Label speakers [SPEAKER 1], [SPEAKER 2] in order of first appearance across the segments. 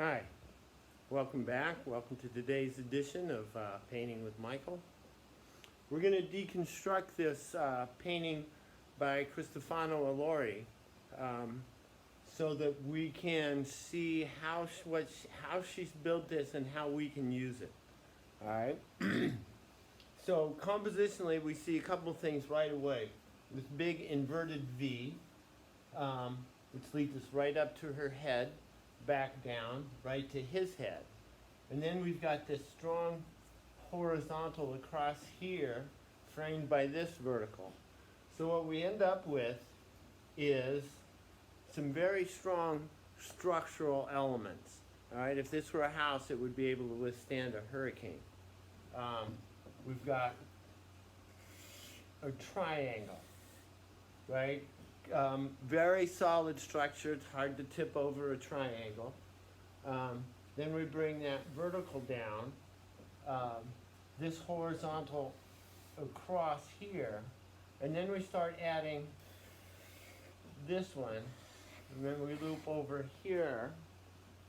[SPEAKER 1] Hi, welcome back. Welcome to today's edition of Painting with Michael. We're going to deconstruct this painting by Cristofano Allori so that we can see how she's built this and how we can use it. All right. So compositionally, we see a couple of things right away. This big inverted V, which leads us right up to her head, back down, right to his head. And then we've got this strong horizontal across here, framed by this vertical. So what we end up with is some very strong structural elements. All right, if this were a house, it would be able to withstand a hurricane. We've got a triangle, right? Very solid structure. It's hard to tip over a triangle. Then we bring that vertical down, this horizontal across here, and then we start adding this one, and then we loop over here.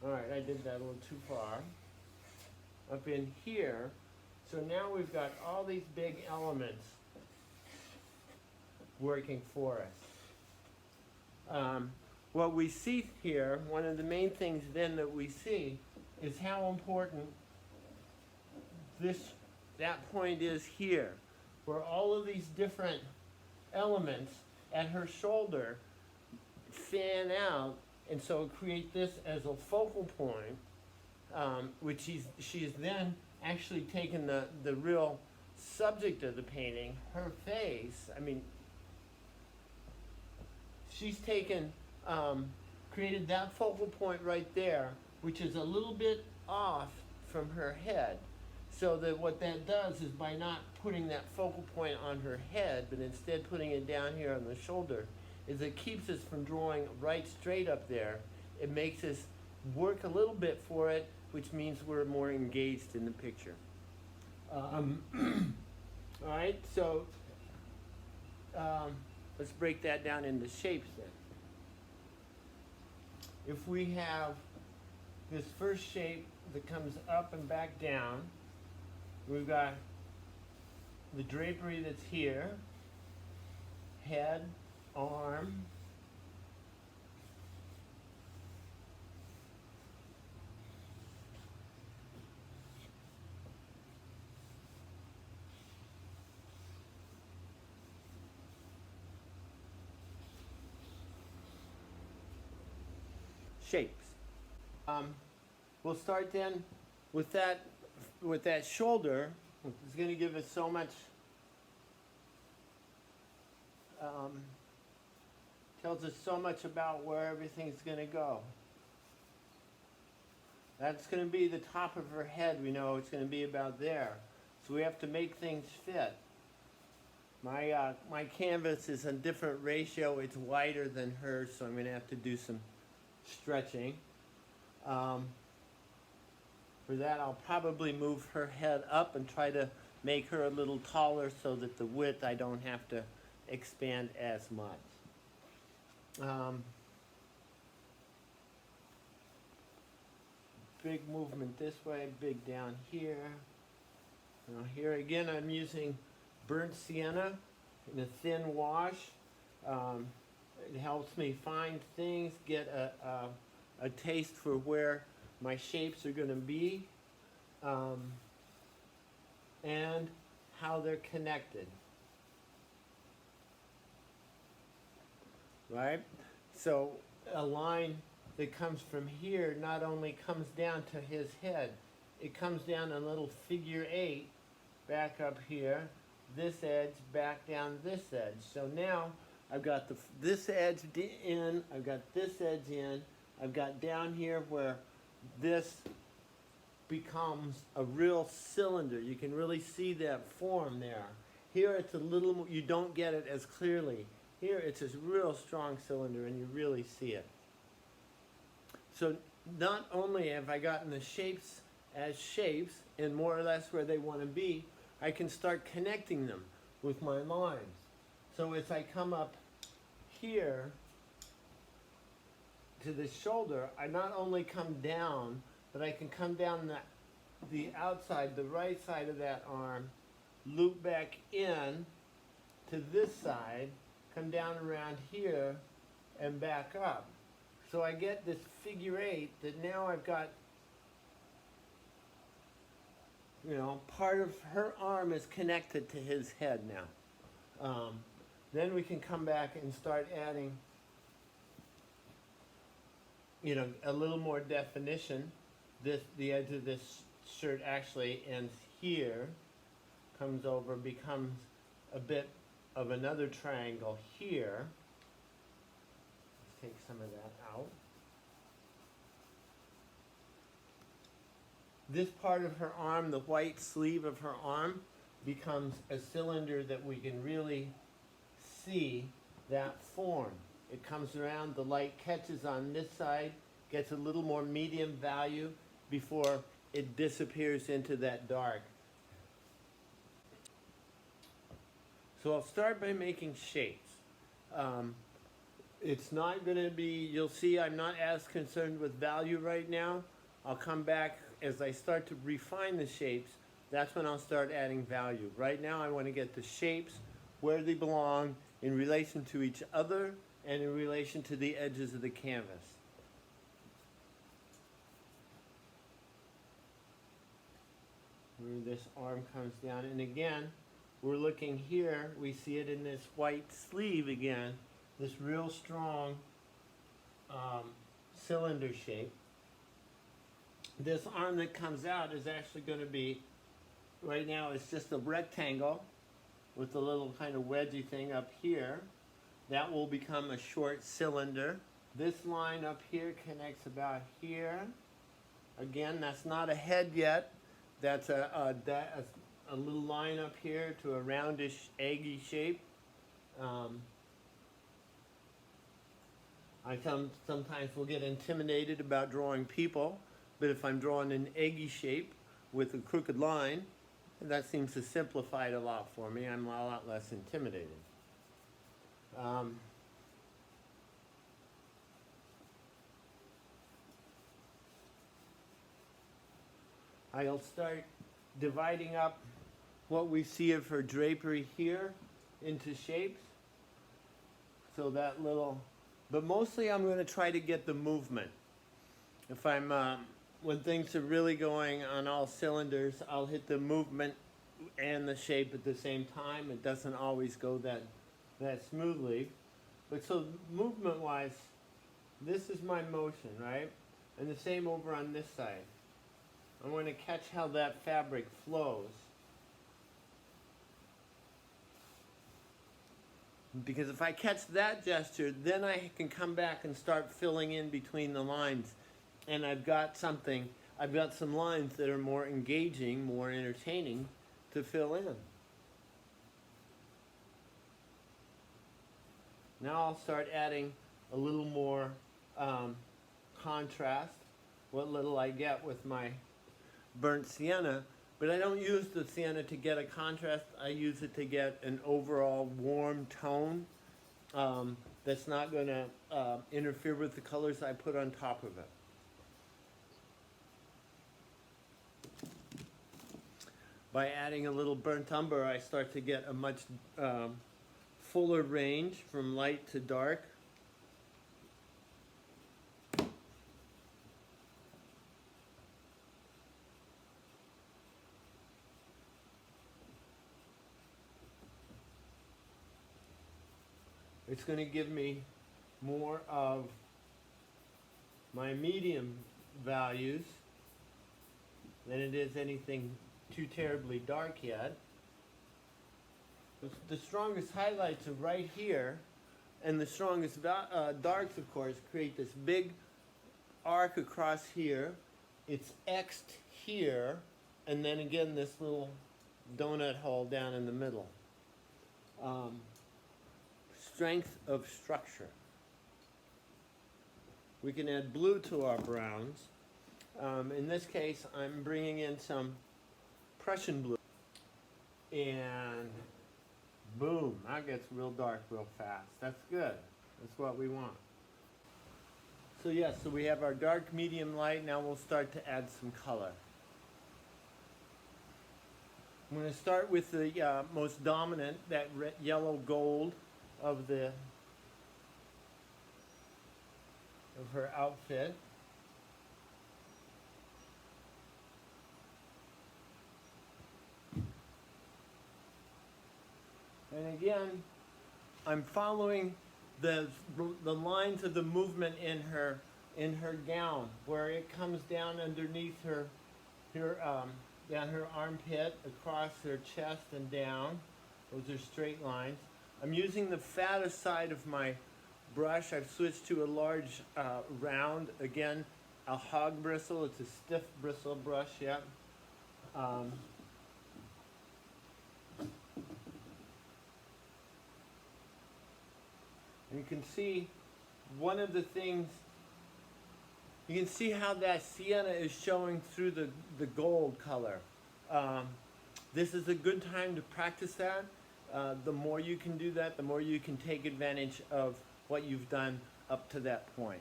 [SPEAKER 1] All right, I did that a little too far. Up in here. So now we've got all these big elements working for us. What we see here, one of the main things then that we see is how important that point is here, where all of these different elements at her shoulder fan out, and so create this as a focal point, which she's then actually taken the real subject of the painting, her face. I mean, she's taken, created that focal point right there, which is a little bit off from her head. So that what that does is by not putting that focal point on her head, but instead putting it down here on the shoulder, is it keeps us from drawing right straight up there. It makes us work a little bit for it, which means we're more engaged in the picture. All right, so let's break that down into shapes then. If we have this first shape that comes up and back down, we've got the drapery that's here, head, arm, shapes. We'll start then with that shoulder. It's going to give us so much, tells us so much about where everything's going to go. That's going to be the top of her head. We know it's going to be about there. So we have to make things fit. My canvas is a different ratio. It's wider than hers, so I'm going to have to do some stretching. For that, I'll probably move her head up and try to make her a little taller so that the width I don't have to expand as much. Big movement this way, big down here. Now here again I'm using burnt sienna in a thin wash. It helps me find things, get a taste for where my shapes are going to be, and how they're connected. Right? So a line that comes from here not only comes down to his head, it comes down a little figure 8 back up here, this edge back down this edge. So now I've got this edge in, I've got this edge in, I've got down here where this becomes a real cylinder. You can really see that form there. Here it's a little, you don't get it as clearly. Here it's a real strong cylinder and you really see it. So not only have I gotten the shapes as shapes and more or less where they want to be, I can start connecting them with my lines. So as I come up here, to the shoulder, I not only come down, but I can come down the outside, the right side of that arm, loop back in to this side, come down around here, and back up. So I get this figure 8 that now I've got, you know, part of her arm is connected to his head now. Then we can come back and start adding, you know, a little more definition. The edge of this shirt actually ends here, comes over, becomes a bit of another triangle here. Let's take some of that out. This part of her arm, the white sleeve of her arm, becomes a cylinder that we can really see that form. It comes around, the light catches on this side, gets a little more medium value before it disappears into that dark. So I'll start by making shapes. It's not going to be, you'll see I'm not as concerned with value right now. I'll come back as I start to refine the shapes. That's when I'll start adding value. Right now I want to get the shapes where they belong in relation to each other and in relation to the edges of the canvas. Where this arm comes down, and again, we're looking here, we see it in this white sleeve again, this real strong cylinder shape. This arm that comes out is actually going to be, right now it's just a rectangle with a little kind of wedgy thing up here. That will become a short cylinder. This line up here connects about here. Again, that's not a head yet. That's a little line up here to a roundish, eggy shape. I sometimes will get intimidated about drawing people, but if I'm drawing an eggy shape with a crooked line, that seems to simplify it a lot for me. I'm a lot less intimidated. I'll start dividing up what we see of her drapery here into shapes. So that little, but mostly I'm going to try to get the movement. If I'm, when things are really going on all cylinders, I'll hit the movement and the shape at the same time. It doesn't always go that smoothly. But so movement-wise, this is my motion, right? And the same over on this side. I want to catch how that fabric flows. Because if I catch that gesture, then I can come back and start filling in between the lines. And I've got some lines that are more engaging, more entertaining to fill in. Now I'll start adding a little more contrast, what little I get with my burnt sienna, but I don't use the sienna to get a contrast. I use it to get an overall warm tone that's not going to interfere with the colors I put on top of it. By adding a little burnt umber, I start to get a much fuller range from light to dark. It's going to give me more of my medium values than it is anything too terribly dark yet. The strongest highlights are right here, and the strongest darks, of course, create this big arc across here. It's X'd here, and then again this little donut hole down in the middle. Strength of structure. We can add blue to our browns. In this case, I'm bringing in some Prussian blue. And boom, that gets real dark real fast. That's good. That's what we want. So yes, so we have our dark, medium, light. Now we'll start to add some color. I'm going to start with the most dominant, that yellow gold of her outfit. And again, I'm following the lines of the movement in her gown, where it comes down underneath down her armpit, across her chest and down. Those are straight lines. I'm using the fattest side of my brush. I've switched to a large round, again, a hog bristle. It's a stiff bristle brush, yeah. And you can see one of the things, you can see how that sienna is showing through the gold color. This is a good time to practice that. The more you can do that, the more you can take advantage of what you've done up to that point.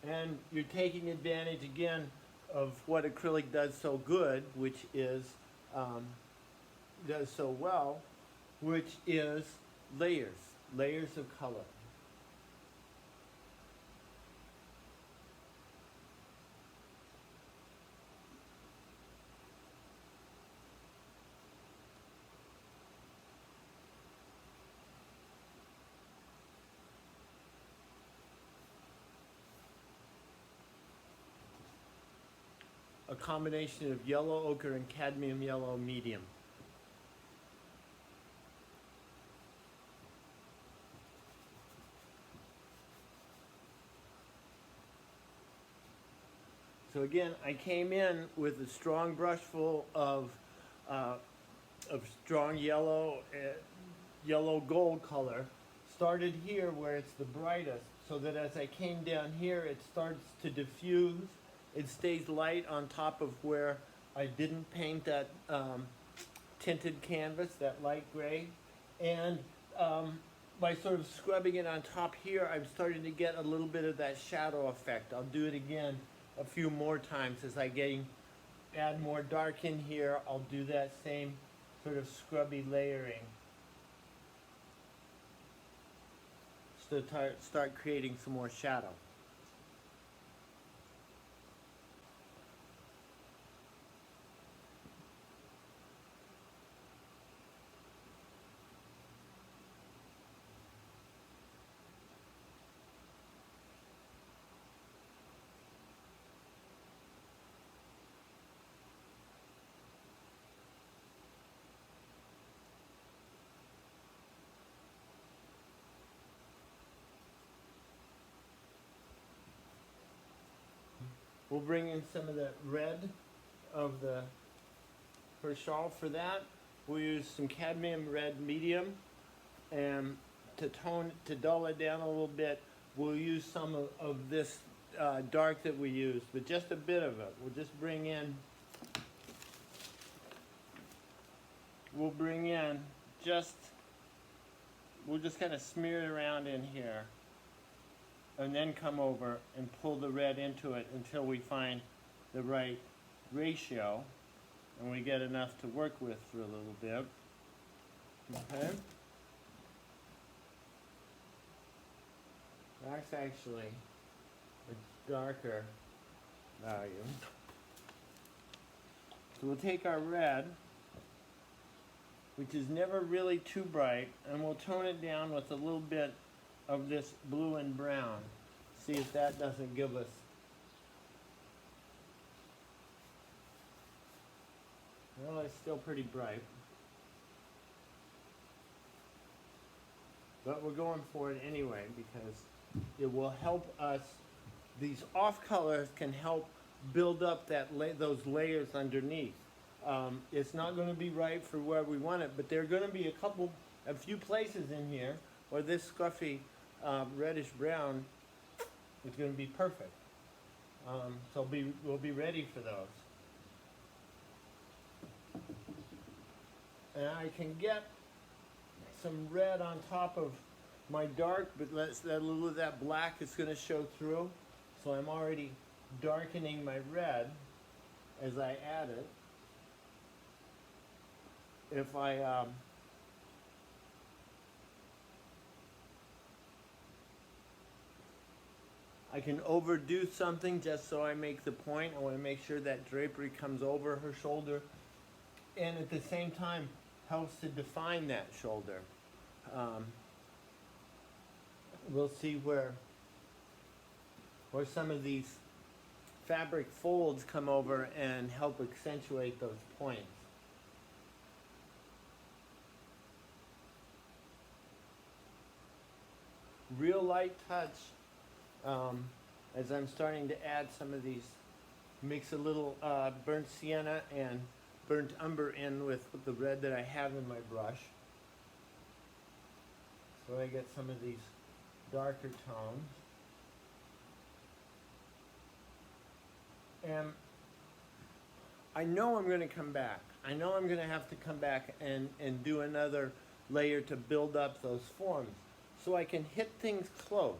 [SPEAKER 1] And you're taking advantage again of what acrylic does so good, which is, does so well, which is layers of color. A combination of yellow ochre and cadmium yellow medium. So again, I came in with a strong brush full of strong yellow gold color. Started here where it's the brightest, so that as I came down here, it starts to diffuse. It stays light on top of where I didn't paint that tinted canvas, that light gray. And by sort of scrubbing it on top here, I'm starting to get a little bit of that shadow effect. I'll do it again a few more times as I add more dark in here. I'll do that same sort of scrubby layering. So start creating some more shadow. We'll bring in some of the red of her shawl. For that, we'll use some cadmium red medium, and to dull it down a little bit, we'll use some of this dark that we used, but just a bit of it. We'll just bring in we'll just kind of smear it around in here, and then come over and pull the red into it until we find the right ratio and we get enough to work with for a little bit. Okay? That's actually a darker value. So we'll take our red, which is never really too bright, and we'll tone it down with a little bit of this blue and brown. See if that doesn't give us. Well, it's still pretty bright. But we're going for it anyway because it will help us. These off colors can help build up those layers underneath. It's not going to be right for where we want it, but there are going to be a few places in here where this scruffy reddish brown is going to be perfect. So we'll be ready for those. And I can get some red on top of my dark, but that little of that black is going to show through. So I'm already darkening my red as I add it. If I can overdo something just so I make the point. I want to make sure that drapery comes over her shoulder, and at the same time helps to define that shoulder. We'll see where some of these fabric folds come over and help accentuate those points. Real light touch as I'm starting to add some of these. Mix a little burnt sienna and burnt umber in with the red that I have in my brush. So I get some of these darker tones. And I know I'm going to come back. I know I'm going to have to come back and do another layer to build up those forms so I can hit things close.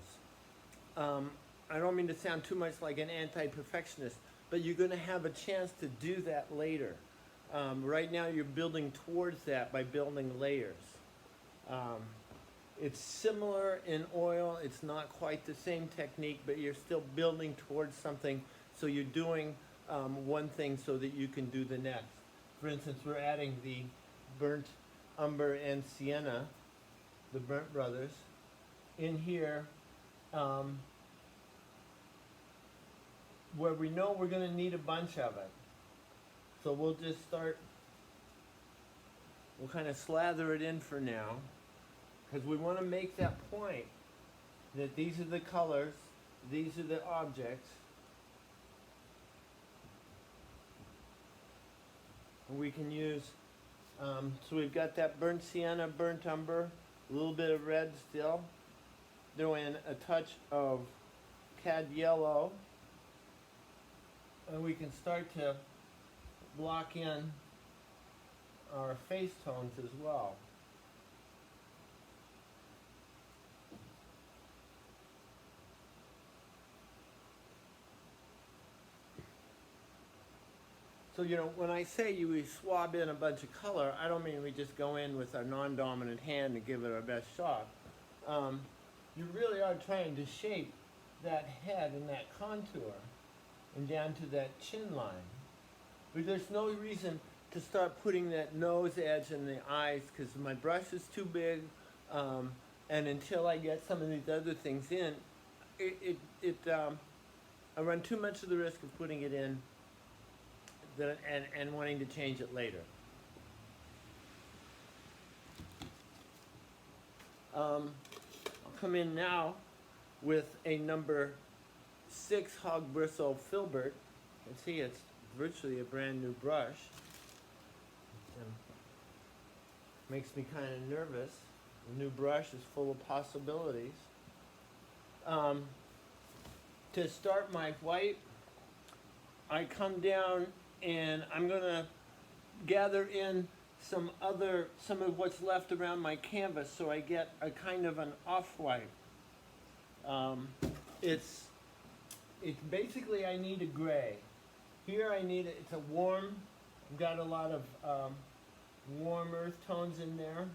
[SPEAKER 1] I don't mean to sound too much like an anti-perfectionist, but you're going to have a chance to do that later. Right now you're building towards that by building layers. It's similar in oil. It's not quite the same technique, but you're still building towards something. So you're doing one thing so that you can do the next. For instance, we're adding the burnt umber and sienna, the burnt brothers, in here where we know we're going to need a bunch of it. So we'll just start, we'll kind of slather it in for now, because we want to make that point that these are the colors, these are the objects. And we can use, so we've got that burnt sienna, burnt umber, a little bit of red still. Throw in a touch of cad yellow. And we can start to block in our face tones as well. So, you know, when I say we swab in a bunch of color, I don't mean we just go in with our non-dominant hand and give it our best shot. You really are trying to shape that head and that contour and down to that chin line. But there's no reason to start putting that nose edge in the eyes because my brush is too big, and until I get some of these other things in, I run too much of the risk of putting it in and wanting to change it later. I'll come in now with a number 6 hog bristle filbert. You can see it's virtually a brand new brush. And makes me kind of nervous. The new brush is full of possibilities. To start my white, I come down and I'm going to gather in some of what's left around my canvas so I get a kind of an off-white. It's basically I need a gray. Here I need it's a warm, I've got a lot of warm earth tones in there.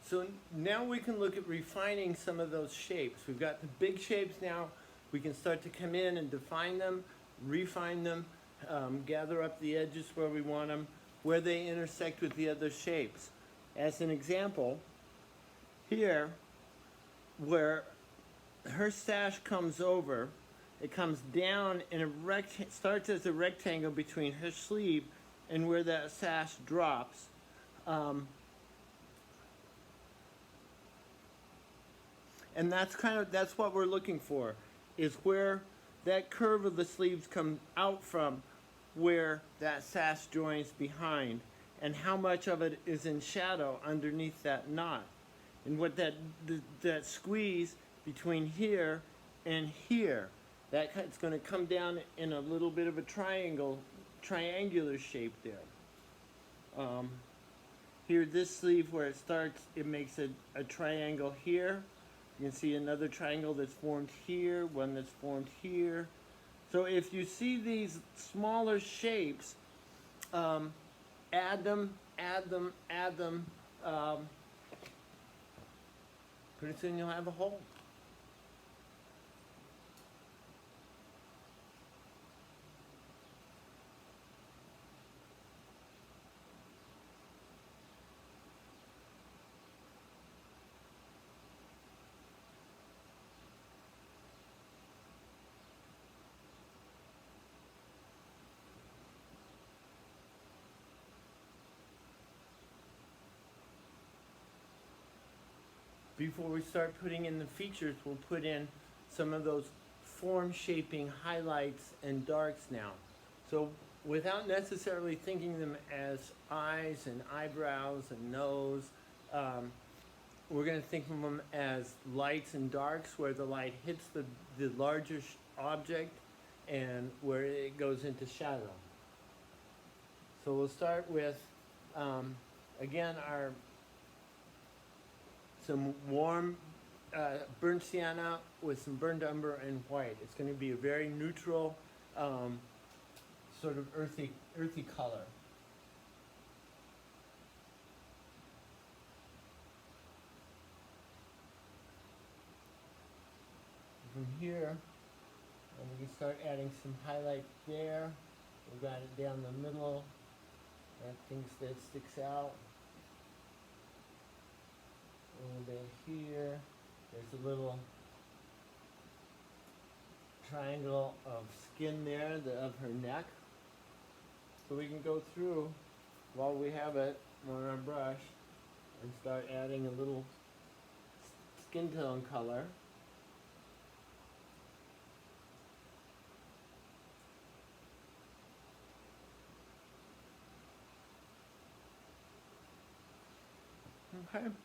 [SPEAKER 1] So now we can look at refining some of those shapes. We've got the big shapes now. We can start to come in and define them, refine them, gather up the edges where we want them, where they intersect with the other shapes. As an example, here, where her sash comes over, it comes down in a starts as a rectangle between her sleeve and where that sash drops. And that's what we're looking for, is where that curve of the sleeves comes out from, where that sash joins behind, and how much of it is in shadow underneath that knot. and what that squeeze between here and here, it's going to come down in a little bit of a triangular shape there. Here, this sleeve where it starts, it makes a triangle here. You can see another triangle that's formed here, one that's formed here. So if you see these smaller shapes, add them. Pretty soon you'll have a hole. Before we start putting in the features, we'll put in some of those form shaping highlights and darks now. So without necessarily thinking them as eyes and eyebrows and nose, we're going to think of them as lights and darks, where the light hits the larger object and where it goes into shadow. So we'll start with, again, some warm burnt sienna with some burnt umber and white. It's going to be a very neutral, sort of earthy color. From here, we can start adding some highlight there. We've got it down the middle. That sticks out. A little bit here. There's a little triangle of skin there of her neck. So we can go through while we have it on our brush and start adding a little skin tone color. Okay.